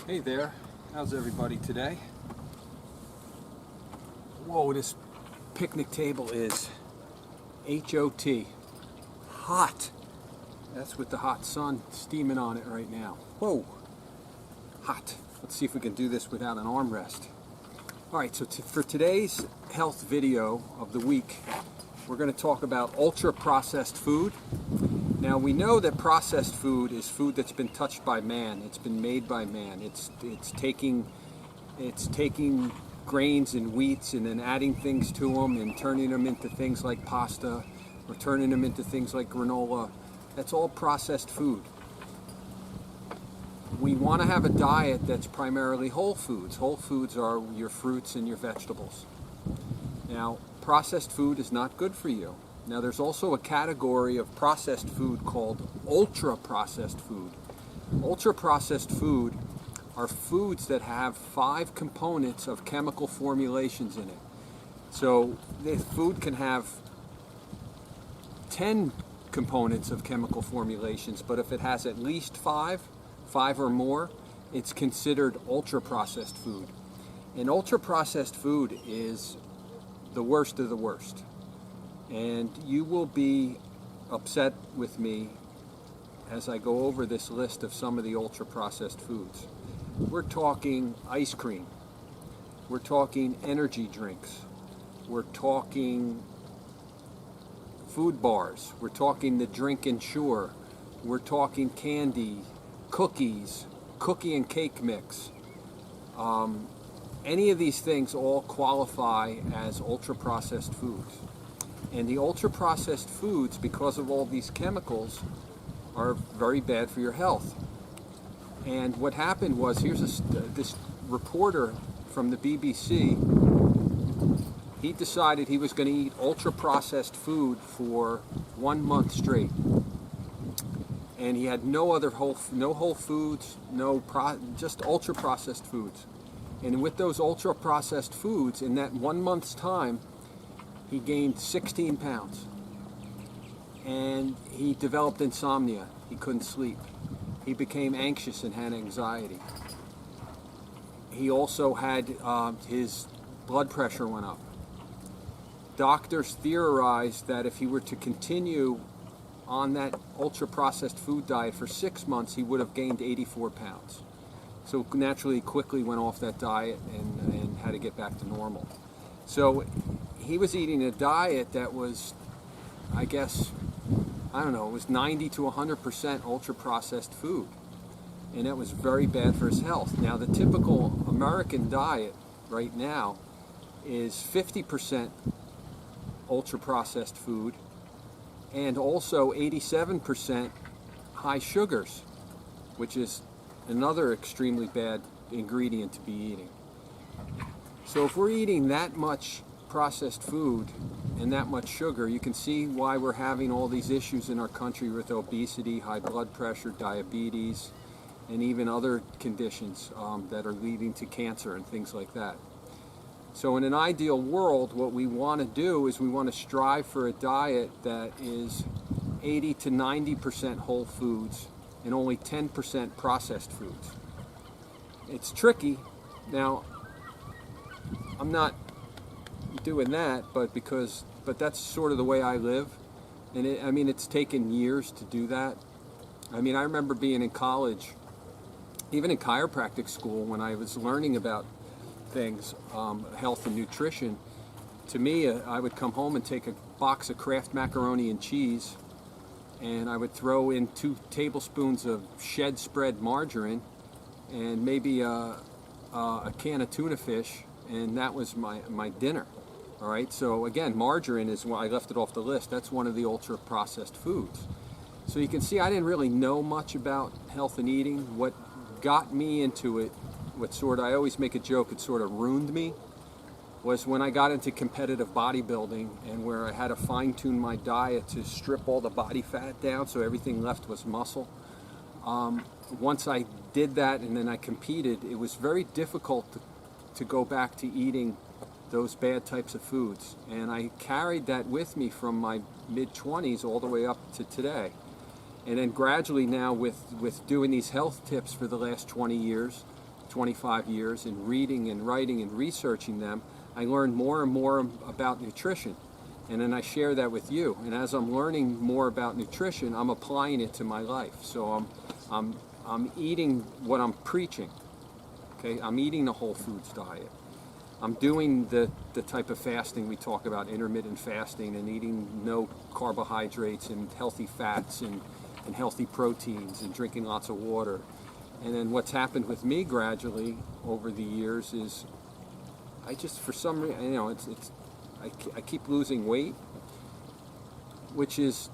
Hey there, how's everybody today? Whoa, this picnic table is HOT, hot. That's with the hot sun steaming on it right now. Whoa, hot. Let's see if we can do this without an armrest. All right, so for today's health video of the week, we're going to talk about ultra-processed food. Now we know that processed food is food that's been touched by man. It's been made by man. It's taking grains and wheats and then adding things to them and turning them into things like pasta or turning them into things like granola. That's all processed food. We want to have a diet that's primarily whole foods. Whole foods are your fruits and your vegetables. Now, processed food is not good for you. Now, there's also a category of processed food called ultra-processed food. Ultra-processed food are foods that have 5 components of chemical formulations in it. So, the food can have 10 components of chemical formulations, but if it has at least 5 or more, it's considered ultra-processed food. And ultra-processed food is the worst of the worst. And you will be upset with me as I go over this list of some of the ultra-processed foods. We're talking ice cream. We're talking energy drinks. We're talking food bars. We're talking the drink and sure. We're talking candy, cookies, cookie and cake mix. Any of these things all qualify as ultra-processed foods. And the ultra-processed foods, because of all these chemicals, are very bad for your health. And what happened was, here's this reporter from the BBC. He decided he was going to eat ultra-processed food for 1 month straight. And he had no whole foods, just ultra-processed foods. And with those ultra-processed foods, in that 1 month's time, he gained 16 pounds. And he developed insomnia. He couldn't sleep. He became anxious and had anxiety. He also had his blood pressure went up. Doctors theorized that if he were to continue on that ultra-processed food diet for 6 months, he would have gained 84 pounds. So naturally, he quickly went off that diet and had to get back to normal. So he was eating a diet that was, I guess, it was 90 to 100% ultra-processed food. And that was very bad for his health. Now, the typical American diet right now is 50% ultra-processed food and also 87% high sugars, which is another extremely bad ingredient to be eating. So if we're eating that much processed food and that much sugar, you can see why we're having all these issues in our country with obesity, high blood pressure, diabetes, and even other conditions that are leading to cancer and things like that. So in an ideal world, what we want to do is we want to strive for a diet that is 80 to 90% whole foods and only 10% processed foods. It's tricky. Now, I'm not doing that, but that's sort of the way I live. And it's taken years to do that. I remember being in college, even in chiropractic school, when I was learning about things, health and nutrition. To me, I would come home and take a box of Kraft macaroni and cheese, and I would throw in 2 tablespoons of shed spread margarine and maybe a can of tuna fish, and that was my dinner. All right, so again, margarine is why I left it off the list. That's one of the ultra-processed foods. So you can see I didn't really know much about health and eating. What got me into it, I always make a joke, it sort of ruined me, was when I got into competitive bodybuilding and where I had to fine-tune my diet to strip all the body fat down so everything left was muscle. Once I did that and then I competed, it was very difficult to go back to eating those bad types of foods. And I carried that with me from my mid-20s all the way up to today. And then gradually now with doing these health tips for the last 20 years, 25 years in reading and writing and researching them, I learned more and more about nutrition. And then I share that with you. And as I'm learning more about nutrition, I'm applying it to my life. So I'm eating what I'm preaching. Okay, I'm eating the whole foods diet. I'm doing the type of fasting we talk about, intermittent fasting, and eating no carbohydrates and healthy fats and healthy proteins and drinking lots of water. And then what's happened with me gradually over the years is I just, for some reason, you know, I keep losing weight, which is,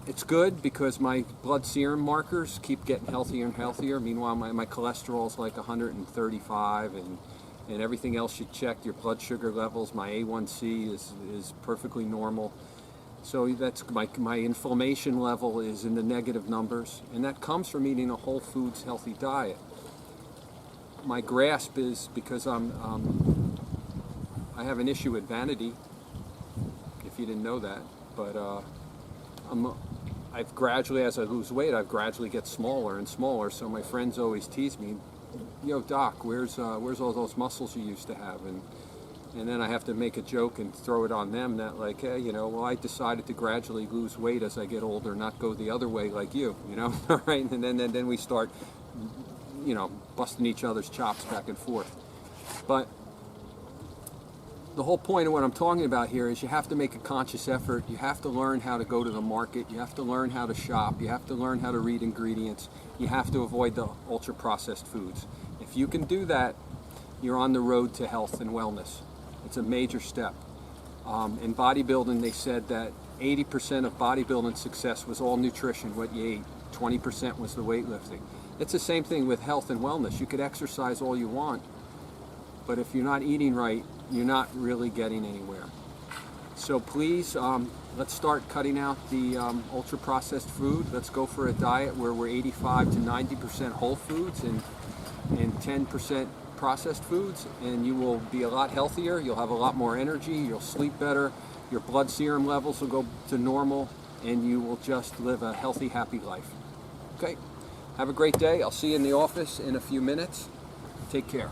it's good because my blood serum markers keep getting healthier and healthier. Meanwhile, my cholesterol is like 135, and everything else you check, your blood sugar levels, my A1C is perfectly normal. So that's my inflammation level is in the negative numbers, and that comes from eating a whole foods healthy diet. My grasp is because I have an issue with Vanity, if you didn't know that, but I've gradually, as I lose weight, I've gradually get smaller and smaller. So my friends always tease me, "Yo, Doc, where's all those muscles you used to have?" And then I have to make a joke and throw it on them that, like, hey, you know, well, I decided to gradually lose weight as I get older, not go the other way like you, you know, all right? And then we start, you know, busting each other's chops back and forth. But the whole point of what I'm talking about here is you have to make a conscious effort. You have to learn how to go to the market. You have to learn how to shop. You have to learn how to read ingredients. You have to avoid the ultra-processed foods. If you can do that, you're on the road to health and wellness. It's a major step. In bodybuilding, they said that 80% of bodybuilding success was all nutrition, what you ate. 20% was the weightlifting. It's the same thing with health and wellness. You could exercise all you want, but if you're not eating right, you're not really getting anywhere. So please, let's start cutting out the ultra-processed food. Let's go for a diet where we're 85 to 90% whole foods and 10% processed foods, and you will be a lot healthier. You'll have a lot more energy. You'll sleep better. Your blood serum levels will go to normal, and you will just live a healthy, happy life. Okay? Have a great day. I'll see you in the office in a few minutes. Take care.